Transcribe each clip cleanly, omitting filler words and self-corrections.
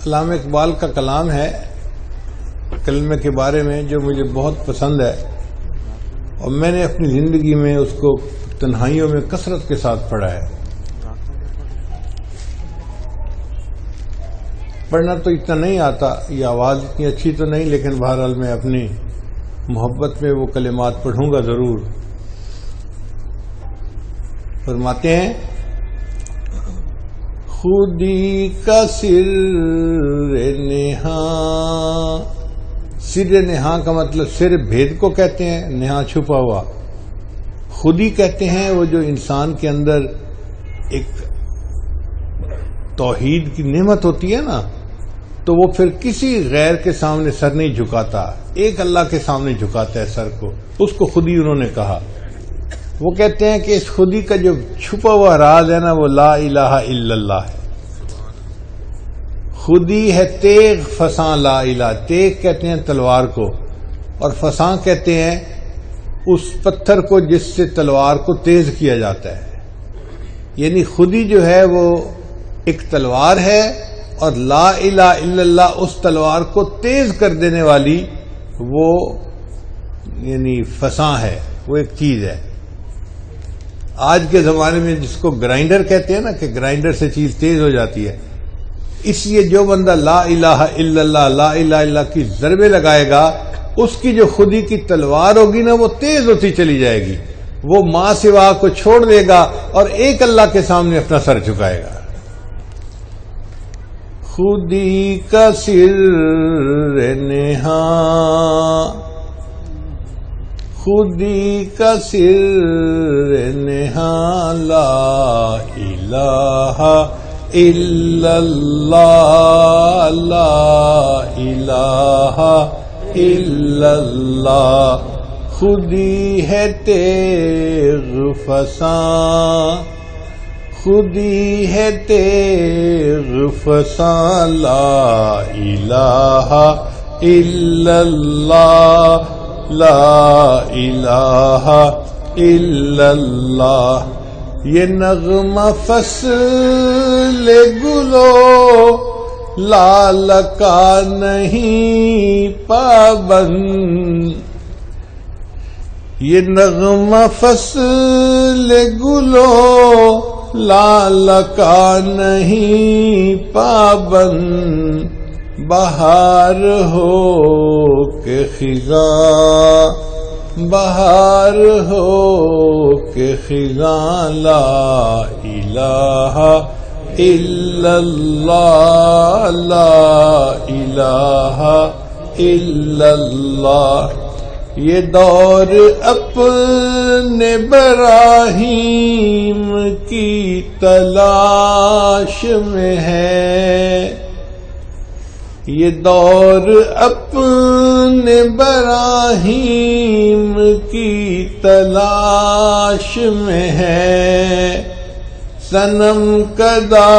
علامہ اقبال کا کلام ہے کلمے کے بارے میں جو مجھے بہت پسند ہے، اور میں نے اپنی زندگی میں اس کو تنہائیوں میں کثرت کے ساتھ پڑھا ہے۔ پڑھنا تو اتنا نہیں آتا، یہ آواز اتنی اچھی تو نہیں، لیکن بہرحال میں اپنی محبت میں وہ کلمات پڑھوں گا ضرور۔ فرماتے ہیں خودی کا سر نہاں، سر نہاں کا مطلب سر بھید کو کہتے ہیں، نہاں چھپا ہوا، خودی کہتے ہیں وہ جو انسان کے اندر ایک توحید کی نعمت ہوتی ہے نا، تو وہ پھر کسی غیر کے سامنے سر نہیں جھکاتا، ایک اللہ کے سامنے جھکاتا ہے سر کو، اس کو خودی انہوں نے کہا۔ وہ کہتے ہیں کہ اس خودی کا جو چھپا ہوا راز ہے نا وہ لا الہ الا اللہ ہے۔ خودی ہے تیغ فساں لا الہ، تیغ کہتے ہیں تلوار کو، اور فساں کہتے ہیں اس پتھر کو جس سے تلوار کو تیز کیا جاتا ہے۔ یعنی خودی جو ہے وہ ایک تلوار ہے، اور لا الہ الا اللہ اس تلوار کو تیز کر دینے والی وہ یعنی فساں ہے، وہ ایک چیز ہے۔ آج کے زمانے میں جس کو گرائنڈر کہتے ہیں نا کہ گرائنڈر سے چیز تیز ہو جاتی ہے، اس لیے جو بندہ لا الہ الا اللہ لا الہ الا اللہ کی ضربے لگائے گا، اس کی جو خودی کی تلوار ہوگی نا وہ تیز ہوتی چلی جائے گی، وہ ماں سوا کو چھوڑ دے گا اور ایک اللہ کے سامنے اپنا سر جھکائے گا۔ خودی کا سر نہاں، خودی کا سر نہاں لا الہ الا اللہ لا الہ الا اللہ، خودی ہے تیغ فساں، خودی ہے تیغ فساں لا الہ الا اللہ لا الہ الا اللہ۔ یہ نغمہ فصل گلو لال کا نہیں پابند، یہ نغمہ فصل گلو لال کا نہیں پابند، بہار ہو کہ خزاں، بہار ہو کہ خزاں لا الہ الا اللہ لا الہ الا اللہ۔ یہ دور اپنے براہیم کی تلاش میں ہے، یہ دور اپنے براہیم کی تلاش میں ہے، صنم کدا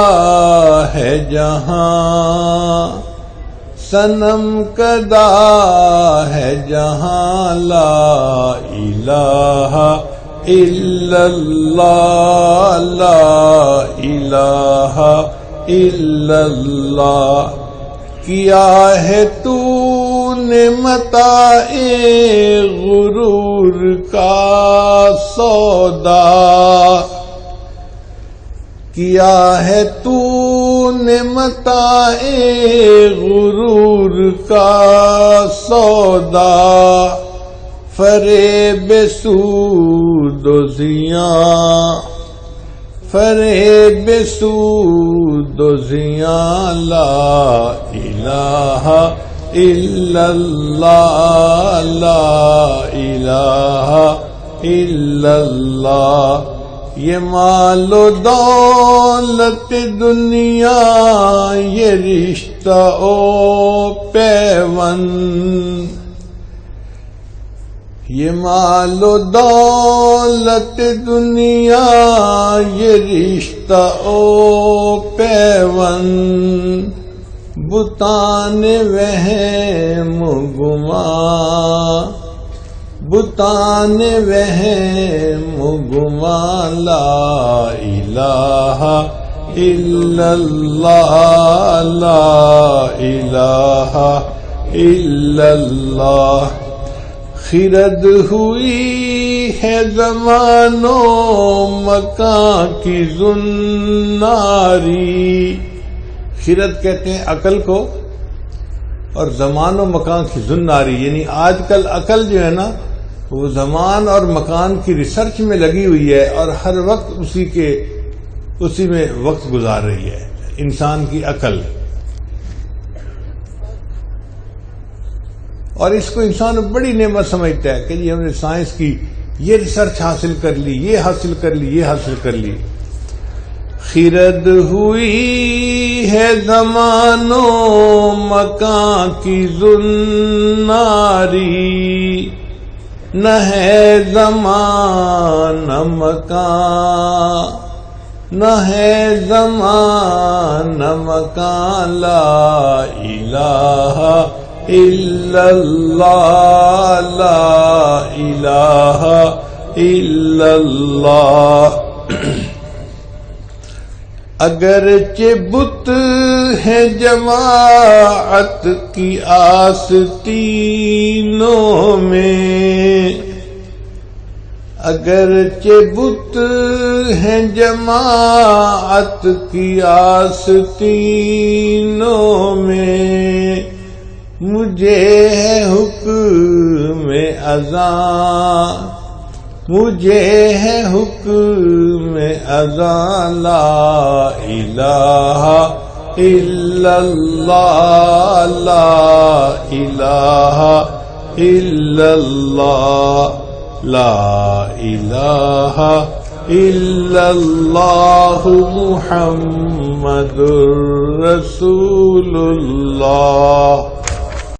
ہے جہاں، صنم کدا ہے جہاں لا الہ الا اللہ لا الہ الا اللہ۔ کیا ہے تو نے متاع غرور کا سودا، کیا ہے تو نے متاع غرور کا سودا، فریب سود و زیاں، فریب سود و زیاں لا الہ الا اللہ لا الہ الا اللہ۔ یہ مال و دولت دنیا یہ رشتہ او پیوند، یہ مال و دولت دنیا یہ رشتہ او پیوند، بتان وہم گمان، بتان وہم گمان، لا الہ الا اللہ لا الہ الا اللہ. خرد ہوئی ہے زمان و مکان کی زناری. خرد کہتے ہیں عقل کو، اور زمان و مکان کی زناری یعنی آج کل عقل جو ہے نا وہ زمان اور مکان کی ریسرچ میں لگی ہوئی ہے اور ہر وقت اسی میں وقت گزار رہی ہے انسان کی عقل. اور اس کو انسان بڑی نعمت سمجھتا ہے کہ جی ہم نے سائنس کی یہ ریسرچ حاصل کر لی، یہ حاصل کر لی، یہ حاصل کر لی. خرد ہوئی ہے زمان و مکان کی زناری، نہ ہے زمان نہ مکان، نہ ہے زمان نہ مکان، لا الہ الا اللہ لا الہ الا اللہ. اگرچہ بت ہے جماعت کی آستینوں میں، اگرچہ بت ہے جماعت کی آستینوں میں، مجھے ہے حکم اذان، مجھے ہے حکم اذان، لا الہ الا اللہ لا الہ الا اللہ لا الہ الا اللہ محمد رسول اللہ.